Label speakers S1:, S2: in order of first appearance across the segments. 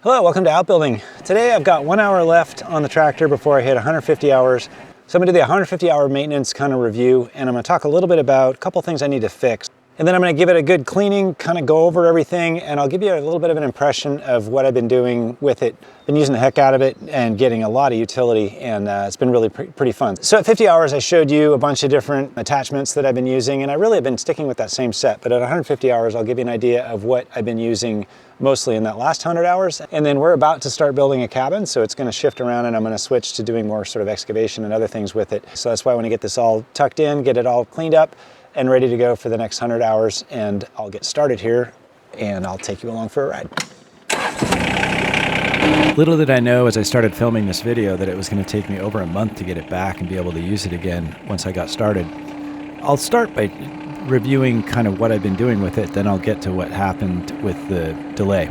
S1: Hello, welcome to Outbuilding. Today I've got 1 hour left on the tractor before I hit 150 hours. So I'm gonna do the 150 hour maintenance kind of review, and I'm gonna talk a little bit about a couple things I need to fix. And then I'm gonna give it a good cleaning, kind of go over everything, and I'll give you a little bit of an impression of what I've been doing with it. Been using the heck out of it and getting a lot of utility, and it's been really pretty fun. So at 50 hours, I showed you a bunch of different attachments that I've been using, and I really have been sticking with that same set. But at 150 hours, I'll give you an idea of what I've been using mostly in that last 100 hours. And then we're about to start building a cabin, so it's gonna shift around and I'm gonna switch to doing more sort of excavation and other things with it. So that's why I wanna get this all tucked in, get it all cleaned up and ready to go for the next 100 hours. And I'll get started here and I'll take you along for a ride.
S2: Little did I know as I started filming this video that it was going to take me over a month to get it back and be able to use it again once I got started. I'll start by reviewing kind of what I've been doing with it, then I'll get to what happened with the delay.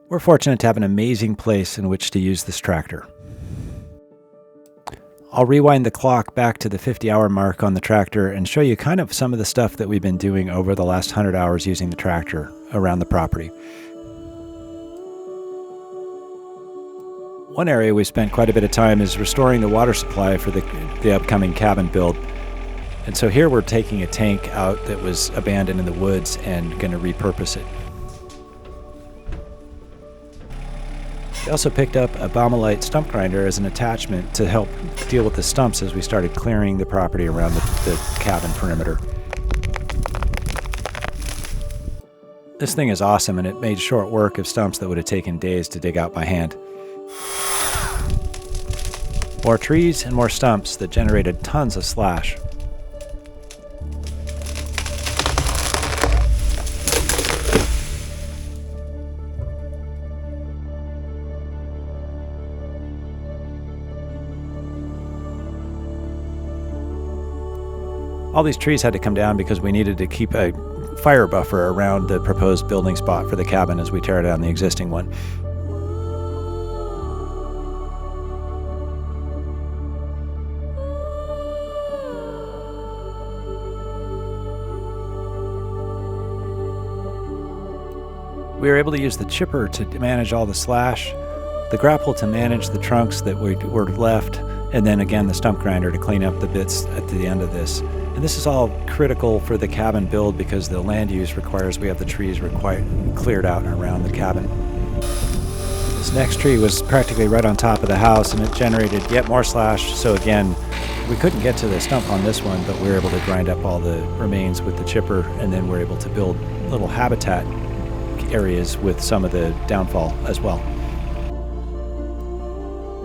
S2: We're fortunate to have an amazing place in which to use this tractor. I'll rewind the clock back to the 50-hour mark on the tractor and show you kind of some of the stuff that we've been doing over the last 100 hours using the tractor around the property. One area we spent quite a bit of time is restoring the water supply for the upcoming cabin build. And so here we're taking a tank out that was abandoned in the woods and going to repurpose it. We also picked up a Baumalight stump grinder as an attachment to help deal with the stumps as we started clearing the property around the cabin perimeter. This thing is awesome, and it made short work of stumps that would have taken days to dig out by hand. More trees and more stumps that generated tons of slash. All these trees had to come down because we needed to keep a fire buffer around the proposed building spot for the cabin as we tear down the existing one. We were able to use the chipper to manage all the slash, the grapple to manage the trunks that were left, and then again the stump grinder to clean up the bits at the end of this. And this is all critical for the cabin build because the land use requires we have the trees cleared out and around the cabin. This next tree was practically right on top of the house, and it generated yet more slash. So again, we couldn't get to the stump on this one, but we were able to grind up all the remains with the chipper, and then we're able to build little habitat areas with some of the downfall as well.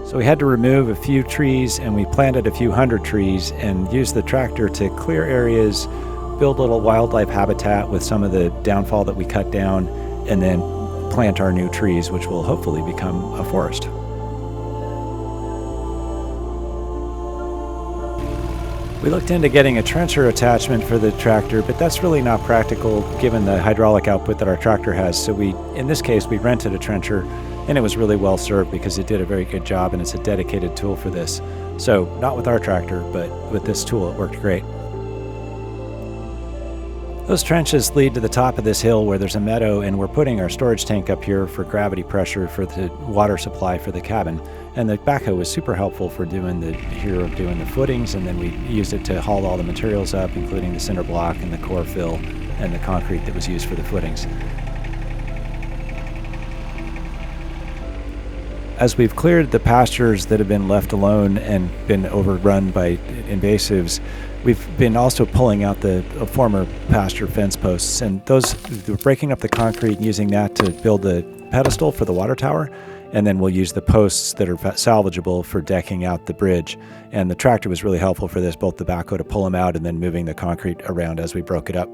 S2: So we had to remove a few trees, and we planted a few hundred trees and used the tractor to clear areas, build little wildlife habitat with some of the downfall that we cut down, and then plant our new trees, which will hopefully become a forest. We looked into getting a trencher attachment for the tractor, but that's really not practical given the hydraulic output that our tractor has. So in this case, we rented a trencher, and it was really well served because it did a very good job, and it's a dedicated tool for this. So not with our tractor, but with this tool, it worked great. Those trenches lead to the top of this hill where there's a meadow, and we're putting our storage tank up here for gravity pressure for the water supply for the cabin. And the backhoe was super helpful for doing the footings, and then we used it to haul all the materials up, including the cinder block and the core fill and the concrete that was used for the footings. As we've cleared the pastures that have been left alone and been overrun by invasives, we've been also pulling out the former pasture fence posts, and we're breaking up the concrete and using that to build the pedestal for the water tower, and then we'll use the posts that are salvageable for decking out the bridge. And the tractor was really helpful for this, both the backhoe to pull them out and then moving the concrete around as we broke it up.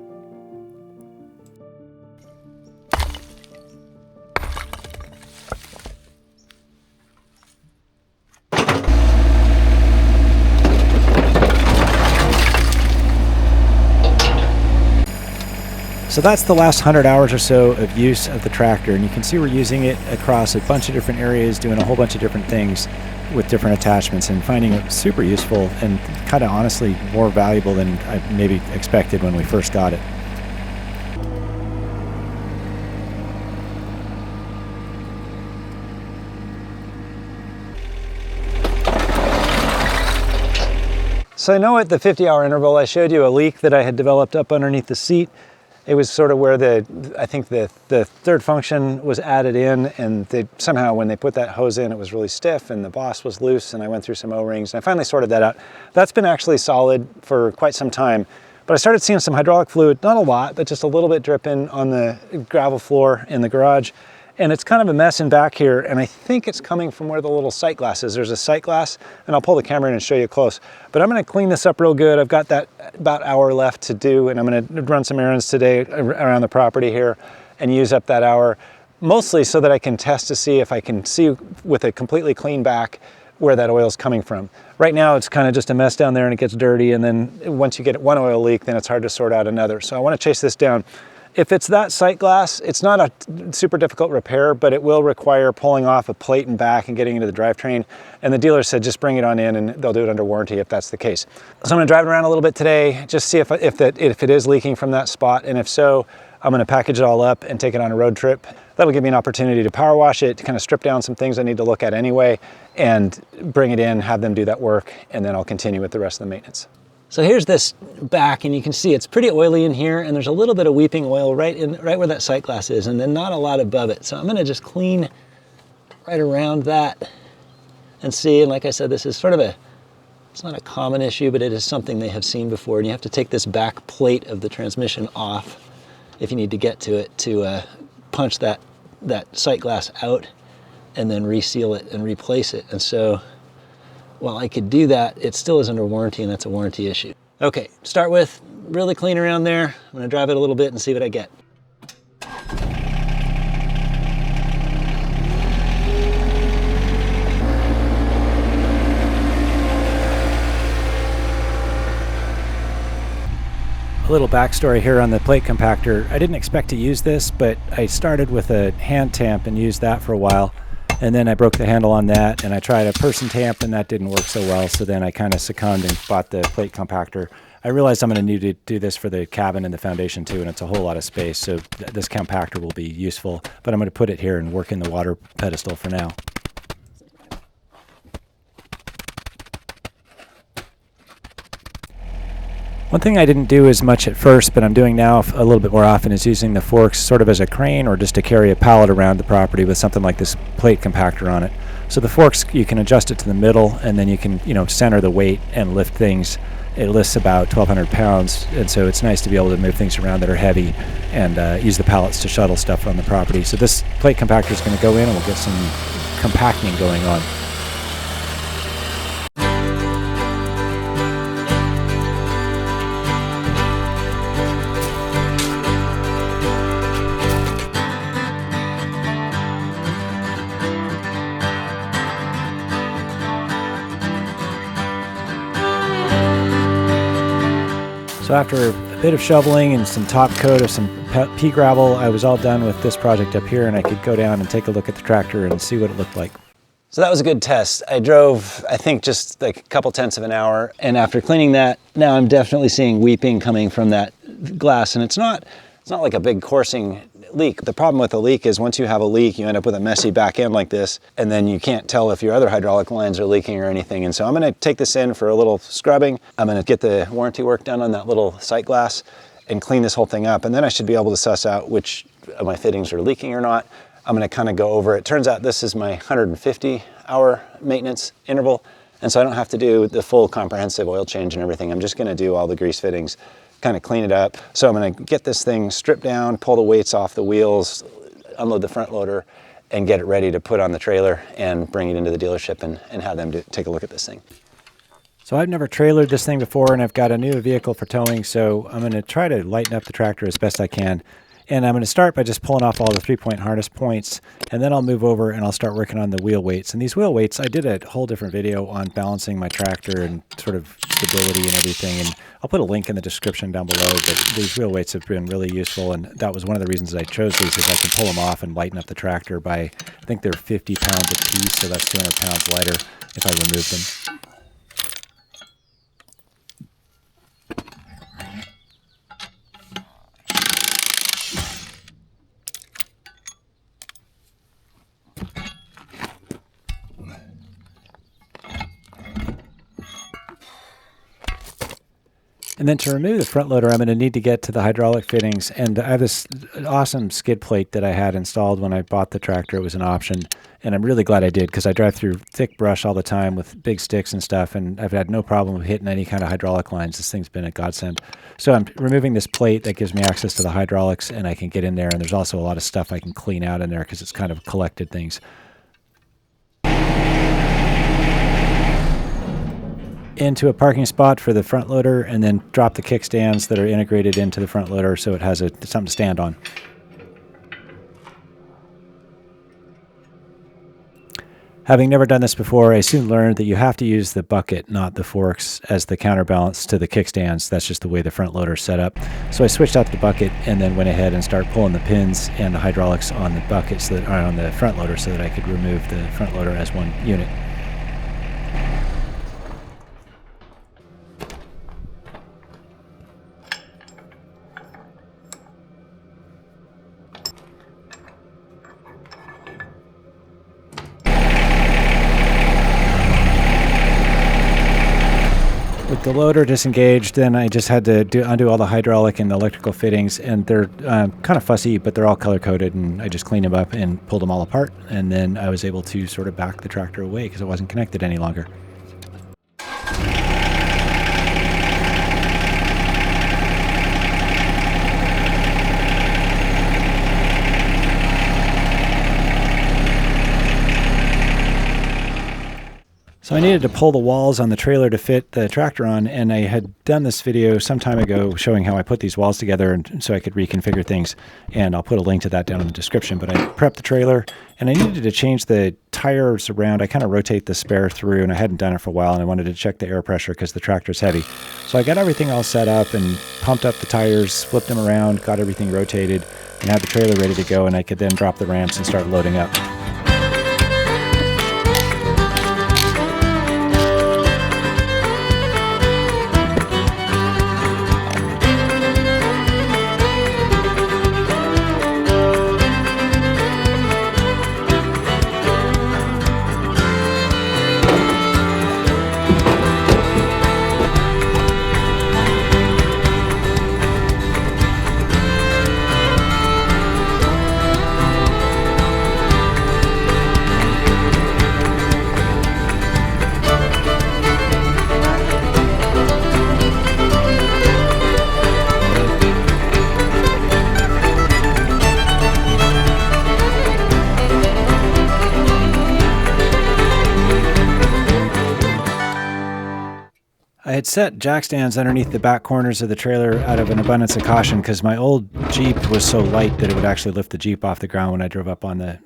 S2: So that's the last 100 hours or so of use of the tractor, and you can see we're using it across a bunch of different areas, doing a whole bunch of different things with different attachments, and finding it super useful and kind of honestly more valuable than I maybe expected when we first got it.
S1: So I know at the 50-hour interval, I showed you a leak that I had developed up underneath the seat. It was sort of where I think the third function was added in, and somehow when they put that hose in, it was really stiff and the boss was loose, and I went through some O-rings and I finally sorted that out. That's been actually solid for quite some time, but I started seeing some hydraulic fluid, not a lot, but just a little bit dripping on the gravel floor in the garage. And it's kind of a mess in back here, and I think it's coming from where the little sight glass is. There's a sight glass, and I'll pull the camera in and show you close. But I'm gonna clean this up real good. I've got that about hour left to do, and I'm gonna run some errands today around the property here and use up that hour, mostly so that I can test to see if I can see with a completely clean back where that oil's coming from. Right now, it's kind of just a mess down there and it gets dirty, and then once you get one oil leak, then it's hard to sort out another. So I wanna chase this down. If it's that sight glass, it's not a super difficult repair, but it will require pulling off a plate and back and getting into the drivetrain. And the dealer said, just bring it on in and they'll do it under warranty if that's the case. So I'm gonna drive it around a little bit today, just see if it is leaking from that spot. And if so, I'm gonna package it all up and take it on a road trip. That'll give me an opportunity to power wash it, to kind of strip down some things I need to look at anyway, and bring it in, have them do that work, and then I'll continue with the rest of the maintenance. So here's this back, and you can see it's pretty oily in here, and there's a little bit of weeping oil right where that sight glass is, and then not a lot above it. So I'm gonna just clean right around that and see. And like I said, this is sort of it's not a common issue, but it is something they have seen before. And you have to take this back plate of the transmission off if you need to get to it to punch that sight glass out and then reseal it and replace it. And so, while I could do that, it still is under warranty, and that's a warranty issue. Okay, start with really clean around there. I'm gonna drive it a little bit and see what I get.
S2: A little backstory here on the plate compactor. I didn't expect to use this, but I started with a hand tamp and used that for a while. And then I broke the handle on that, and I tried a person tamp, and that didn't work so well. So then I kind of succumbed and bought the plate compactor. I realized I'm going to need to do this for the cabin and the foundation too, and it's a whole lot of space. So this compactor will be useful, but I'm going to put it here and work in the water pedestal for now. One thing I didn't do as much at first, but I'm doing now a little bit more often, is using the forks sort of as a crane or just to carry a pallet around the property with something like this plate compactor on it. So the forks, you can adjust it to the middle, and then you can, center the weight and lift things. It lifts about 1,200 pounds, and so it's nice to be able to move things around that are heavy and use the pallets to shuttle stuff on the property. So this plate compactor is going to go in, and we'll get some compacting going on. So after a bit of shoveling and some top coat of some pea gravel, I was all done with this project up here, and I could go down and take a look at the tractor and see what it looked like.
S1: So that was a good test. I drove, I think, just like a couple tenths of an hour, and after cleaning that, now I'm definitely seeing weeping coming from that glass, and it's not like a big coursing leak. The problem with a leak is once you have a leak, you end up with a messy back end like this, and then you can't tell if your other hydraulic lines are leaking or anything. And so I'm gonna take this in for a little scrubbing. I'm gonna get the warranty work done on that little sight glass and clean this whole thing up. And then I should be able to suss out which of my fittings are leaking or not. I'm gonna kind of go over it. Turns out this is my 150-hour maintenance interval, and so I don't have to do the full comprehensive oil change and everything. I'm just gonna do all the grease fittings, kind of clean it up. So I'm gonna get this thing stripped down, pull the weights off the wheels, unload the front loader, and get it ready to put on the trailer and bring it into the dealership and have them take a look at this thing.
S2: So I've never trailered this thing before, and I've got a new vehicle for towing, so I'm gonna try to lighten up the tractor as best I can. And I'm going to start by just pulling off all the 3-point harness points, and then I'll move over and I'll start working on the wheel weights. And these wheel weights, I did a whole different video on balancing my tractor and sort of stability and everything, and I'll put a link in the description down below. But these wheel weights have been really useful, and that was one of the reasons I chose these, is I can pull them off and lighten up the tractor by, I think they're 50 pounds a piece, so that's 200 pounds lighter if I remove them. And then to remove the front loader, I'm going to need to get to the hydraulic fittings. And I have this awesome skid plate that I had installed when I bought the tractor. It was an option. And I'm really glad I did, because I drive through thick brush all the time with big sticks and stuff. And I've had no problem with hitting any kind of hydraulic lines. This thing's been a godsend. So I'm removing this plate that gives me access to the hydraulics, and I can get in there. And there's also a lot of stuff I can clean out in there because it's kind of collected things. Into a parking spot for the front loader, and then drop the kickstands that are integrated into the front loader so it has something to stand on. Having never done this before, I soon learned that you have to use the bucket, not the forks, as the counterbalance to the kickstands. That's just the way the front loader is set up. So I switched out to the bucket and then went ahead and started pulling the pins and the hydraulics on the buckets that are on the front loader so that I could remove the front loader as one unit. With the loader disengaged, then I just had to undo all the hydraulic and electrical fittings, and they're kind of fussy, but they're all color-coded, and I just cleaned them up and pulled them all apart, and then I was able to sort of back the tractor away because it wasn't connected any longer. So I needed to pull the walls on the trailer to fit the tractor on, and I had done this video some time ago showing how I put these walls together and so I could reconfigure things, and I'll put a link to that down in the description. But I prepped the trailer, and I needed to change the tires around. I kind of rotate the spare through, and I hadn't done it for a while, and I wanted to check the air pressure because the tractor's heavy. So I got everything all set up and pumped up the tires, flipped them around, got everything rotated, and had the trailer ready to go, and I could then drop the ramps and start loading up. I had set jack stands underneath the back corners of the trailer out of an abundance of caution because my old Jeep was so light that it would actually lift the Jeep off the ground when I drove up on the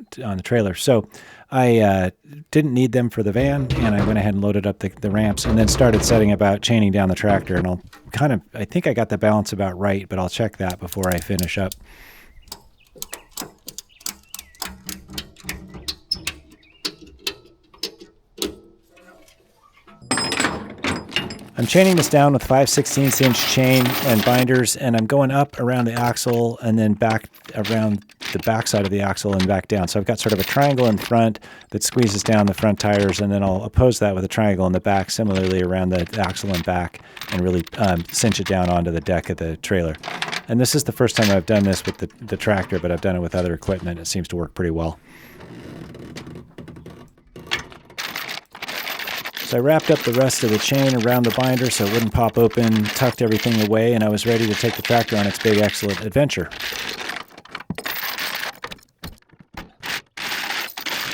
S2: trailer. So I didn't need them for the van, and I went ahead and loaded up the ramps and then started setting about chaining down the tractor. And I think I got the balance about right, but I'll check that before I finish up. I'm chaining this down with 5/16 inch chain and binders, and I'm going up around the axle and then back around the back side of the axle and back down. So I've got sort of a triangle in front that squeezes down the front tires, and then I'll oppose that with a triangle in the back, similarly around the axle and back, and really cinch it down onto the deck of the trailer. And this is the first time I've done this with the tractor, but I've done it with other equipment. It seems to work pretty well. So I wrapped up the rest of the chain around the binder so it wouldn't pop open, tucked everything away, and I was ready to take the tractor on its big, excellent adventure.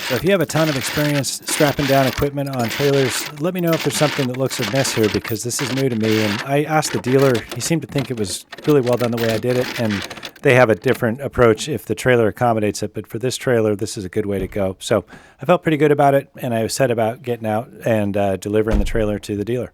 S2: So if you have a ton of experience strapping down equipment on trailers, let me know if there's something that looks amiss here, because this is new to me. And I asked the dealer, he seemed to think it was really well done the way I did it, and they have a different approach if the trailer accommodates it. But for this trailer, this is a good way to go. So I felt pretty good about it, and I set about getting out and delivering the trailer to the dealer.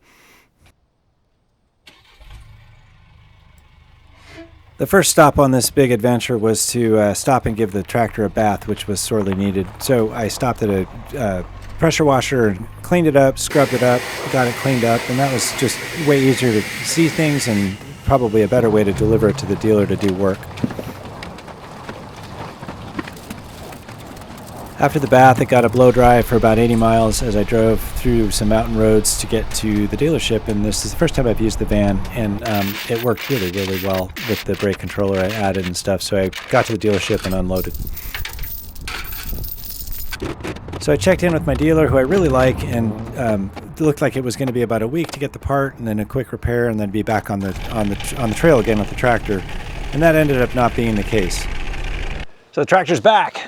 S2: The first stop on this big adventure was to stop and give the tractor a bath, which was sorely needed. So I stopped at a pressure washer and cleaned it up, scrubbed it up, got it cleaned up, and that was just way easier to see things and probably a better way to deliver it to the dealer to do work. After the bath, it got a blow dry for about 80 miles as I drove through some mountain roads to get to the dealership. And this is the first time I've used the van, and it worked really, really well with the brake controller I added and stuff. So I got to the dealership and unloaded. So I checked in with my dealer, who I really like, and it looked like it was going to be about a week to get the part, and then a quick repair, and then be back on the trail again with the tractor. And that ended up not being the case.
S1: So the tractor's back.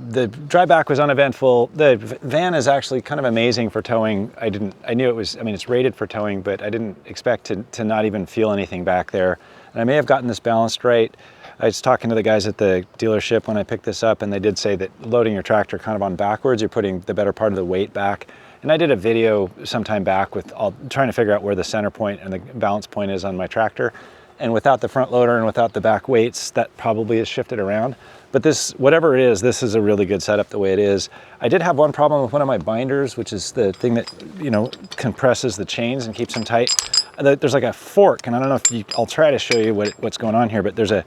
S1: The drive back was uneventful. The van is actually kind of amazing for towing. I knew it was, I mean, it's rated for towing, but I didn't expect to not even feel anything back there. And I may have gotten this balanced right. I was talking to the guys at the dealership when I picked this up, and they did say that loading your tractor kind of on backwards, you're putting the better part of the weight back. And I did a video sometime back with trying to figure out where the center point and the balance point is on my tractor. And without the front loader and without the back weights, that probably is shifted around. But this, whatever it is, this is a really good setup the way it is. I did have one problem with one of my binders, which is the thing that, you know, compresses the chains and keeps them tight. There's like a fork, and I don't know if I'll try to show you what's going on here, but there's a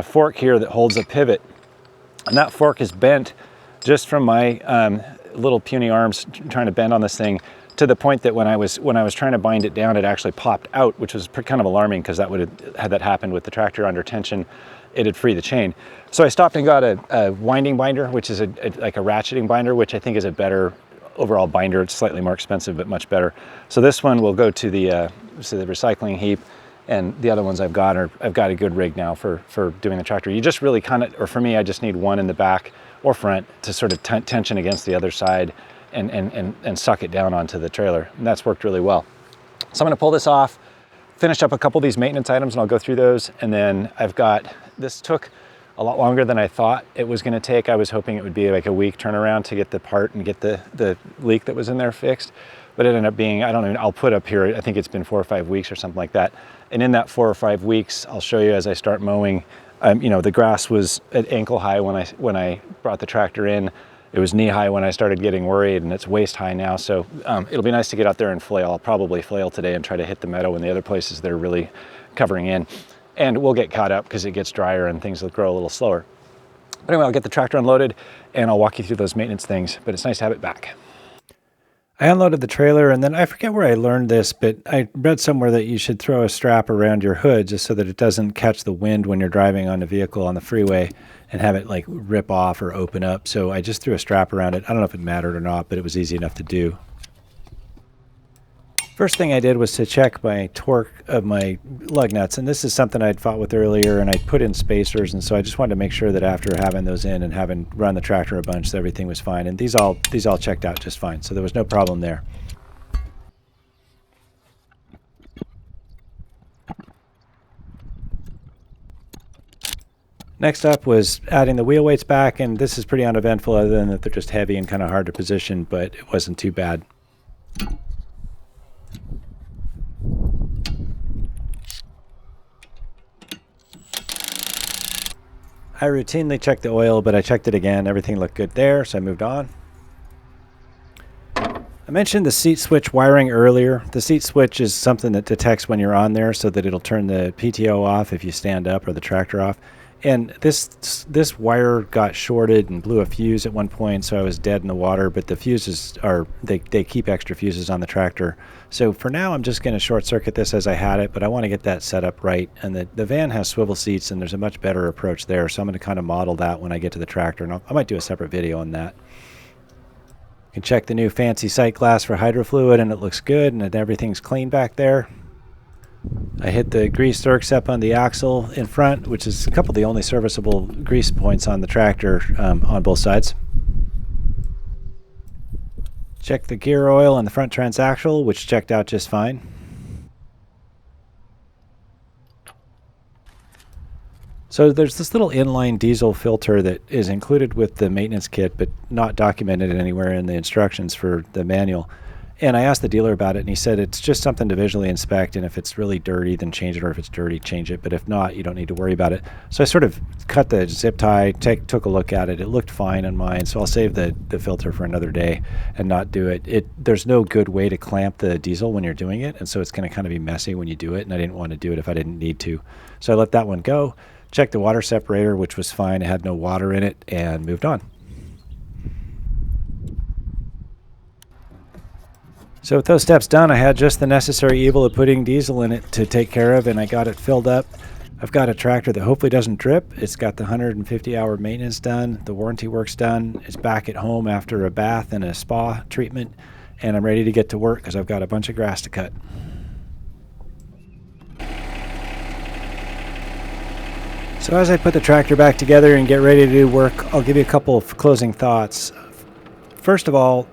S1: fork here that holds a pivot. And that fork is bent just from my little puny arms trying to bend on this thing, to the point that when I was trying to bind it down, it actually popped out, which was kind of alarming, because that would have, had that happened with the tractor under tension, it'd free the chain. So I stopped and got a winding binder, which is like a ratcheting binder, which I think is a better overall binder. It's slightly more expensive, but much better. So this one will go to the recycling heap, and the other ones I've got a good rig now for doing the tractor. You just really kind of, or for me, I just need one in the back or front to sort of tension against the other side and suck it down onto the trailer. And that's worked really well. So I'm gonna pull this off, finish up a couple of these maintenance items, and I'll go through those. And then this took a lot longer than I thought it was gonna take. I was hoping it would be like a week turnaround to get the part and get the leak that was in there fixed. But it ended up being, I don't know, I'll put up here, I think it's been 4 or 5 weeks or something like that. And in that 4 or 5 weeks, I'll show you as I start mowing, you know, the grass was at ankle high when I brought the tractor in. It was knee high when I started getting worried, and it's waist high now. So it'll be nice to get out there and flail. I'll probably flail today and try to hit the meadow and the other places that are really covering in. And we'll get caught up because it gets drier and things will grow a little slower. But anyway, I'll get the tractor unloaded and I'll walk you through those maintenance things, but it's nice to have it back.
S2: I unloaded the trailer, and then I forget where I learned this, but I read somewhere that you should throw a strap around your hood just so that it doesn't catch the wind when you're driving on the vehicle on the freeway and have it like rip off or open up. So I just threw a strap around it. I don't know if it mattered or not, but it was easy enough to do. First thing I did was to check my torque of my lug nuts, and this is something I'd fought with earlier, and I put in spacers, and so I just wanted to make sure that after having those in and having run the tractor a bunch, that everything was fine. And these all checked out just fine, so there was no problem there. Next up was adding the wheel weights back, and this is pretty uneventful other than that they're just heavy and kind of hard to position, but it wasn't too bad. I routinely check the oil, but I checked it again. Everything looked good there, so I moved on. I mentioned the seat switch wiring earlier. The seat switch is something that detects when you're on there so that it'll turn the PTO off if you stand up or the tractor off. And this wire got shorted and blew a fuse at one point, so I was dead in the water. But the fuses they keep extra fuses on the tractor. So for now, I'm just going to short circuit this as I had it, but I want to get that set up right. And the van has swivel seats, and there's a much better approach there. So I'm going to kind of model that when I get to the tractor, and I might do a separate video on that. You can check the new fancy sight glass for hydrofluid, and it looks good, and everything's clean back there. I hit the grease zerks up on the axle in front, which is a couple of the only serviceable grease points on the tractor on both sides. Check the gear oil on the front transaxle, which checked out just fine. So there's this little inline diesel filter that is included with the maintenance kit, but not documented anywhere in the instructions for the manual. And I asked the dealer about it, and he said it's just something to visually inspect, and if it's really dirty, then change it, or if it's dirty, change it. But if not, you don't need to worry about it. So I sort of cut the zip tie, took a look at it. It looked fine on mine, so I'll save the filter for another day and not do it. There's no good way to clamp the diesel when you're doing it, and so it's going to kind of be messy when you do it, and I didn't want to do it if I didn't need to. So I let that one go, checked the water separator, which was fine. It had no water in it, and moved on. So with those steps done, I had just the necessary evil of putting diesel in it to take care of, and I got it filled up. I've got a tractor that hopefully doesn't drip. It's got the 150-hour maintenance done. The warranty work's done. It's back at home after a bath and a spa treatment, and I'm ready to get to work because I've got a bunch of grass to cut. So as I put the tractor back together and get ready to do work, I'll give you a couple of closing thoughts. First of all,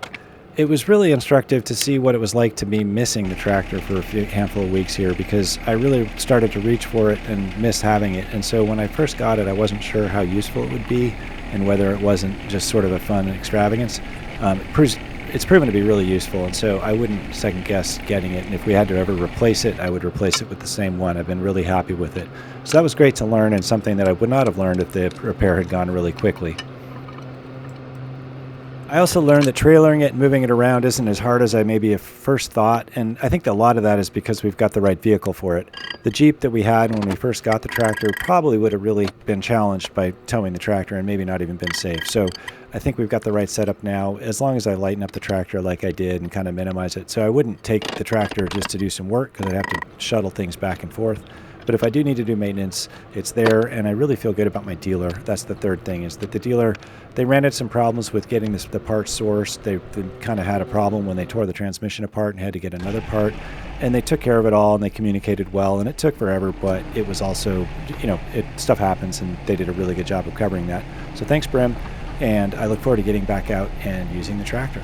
S2: it was really instructive to see what it was like to be missing the tractor for a handful of weeks here, because I really started to reach for it and miss having it. And so when I first got it, I wasn't sure how useful it would be and whether it wasn't just sort of a fun extravagance. It's proven to be really useful, and so I wouldn't second guess getting it. And if we had to ever replace it, I would replace it with the same one. I've been really happy with it. So that was great to learn, and something that I would not have learned if the repair had gone really quickly. I also learned that trailering it and moving it around isn't as hard as I maybe first thought, and I think a lot of that is because we've got the right vehicle for it. The Jeep that we had when we first got the tractor probably would have really been challenged by towing the tractor and maybe not even been safe. So I think we've got the right setup now, as long as I lighten up the tractor like I did and kind of minimize it. So I wouldn't take the tractor just to do some work because I'd have to shuttle things back and forth. But if I do need to do maintenance, it's there, and I really feel good about my dealer. That's the third thing, is that the dealer, they ran into some problems with getting the parts sourced. They kind of had a problem when they tore the transmission apart and had to get another part, and they took care of it all, and they communicated well, and it took forever, but it was also, stuff happens, and they did a really good job of covering that. So thanks, Brim, and I look forward to getting back out and using the tractor.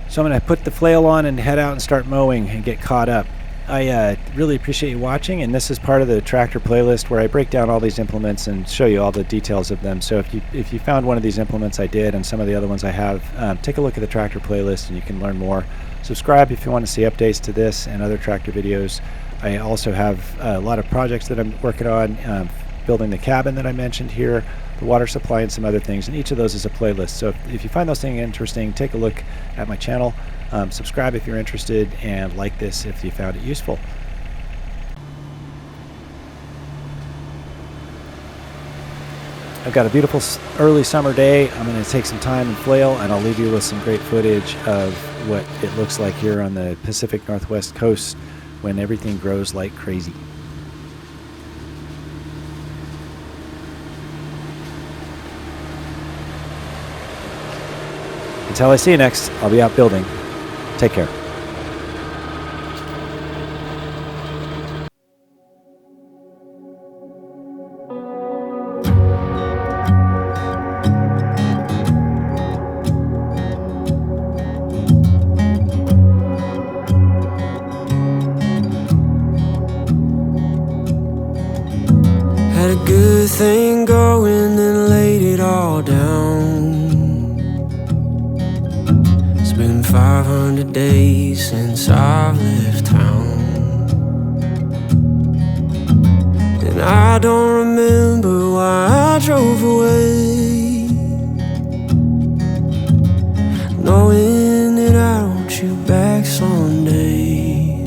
S2: So I'm going to put the flail on and head out and start mowing and get caught up. I really appreciate you watching, and this is part of the tractor playlist where I break down all these implements and show you all the details of them. So if you found one of these implements I did and some of the other ones I have, take a look at the tractor playlist and you can learn more. Subscribe if you want to see updates to this and other tractor videos. I also have a lot of projects that I'm working on, building the cabin that I mentioned here, the water supply, and some other things, and each of those is a playlist. So if you find those things interesting, take a look at my channel, subscribe if you're interested, and like this if you found it useful. I've got a beautiful early summer day. I'm going to take some time and flail, and I'll leave you with some great footage of what it looks like here on the Pacific Northwest coast when everything grows like crazy. Until I see you next, I'll be out building. Take care.
S3: Had a good thing going, then laid it all down. 500 days since I've left town, and I don't remember why I drove away, knowing that I want you back someday.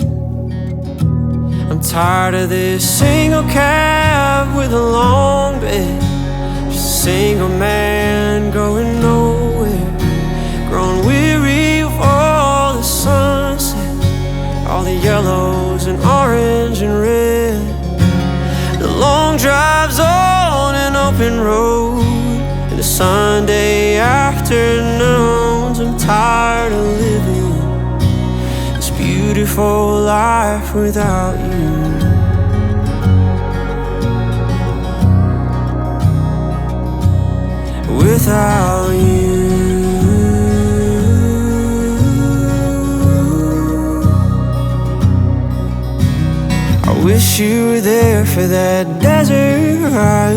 S3: I'm tired of this single cab with a long bed, just a single man going nowhere, grown weary all the sunset, all the yellows and orange and red, the long drives on an open road, and the Sunday afternoons. I'm tired of living this beautiful life without you. Without you. I wish you were there for that desert ride,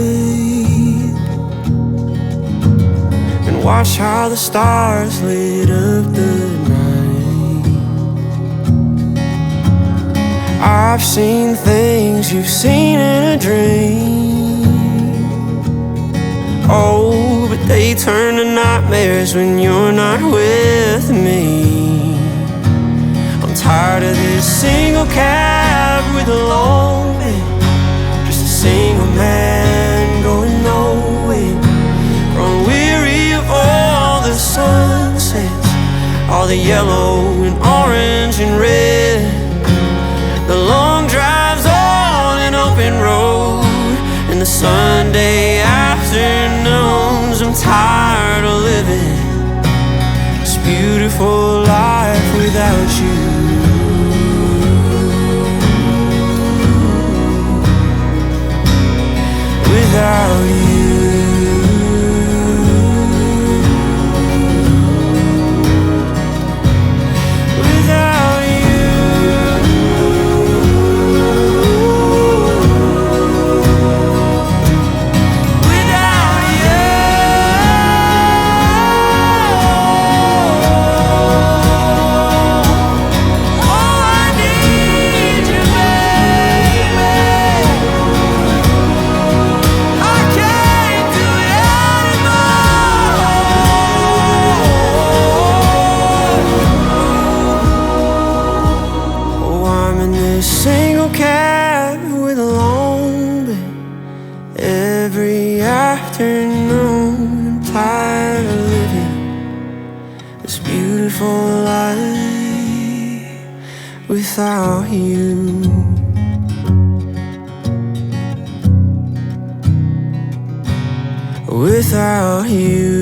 S3: and watch how the stars lit up the night. I've seen things you've seen in a dream, oh, but they turn to nightmares when you're not with me. I'm tired of this single cab with a long bed, just a single man going nowhere, grown weary of all the sun. the yellow and orange and red, the long drives on an open road, and the Sunday afternoons. I'm tired of living this beautiful life without you. Without you. Single cab with a long bed every afternoon. I'm tired of living this beautiful life without you. Without you.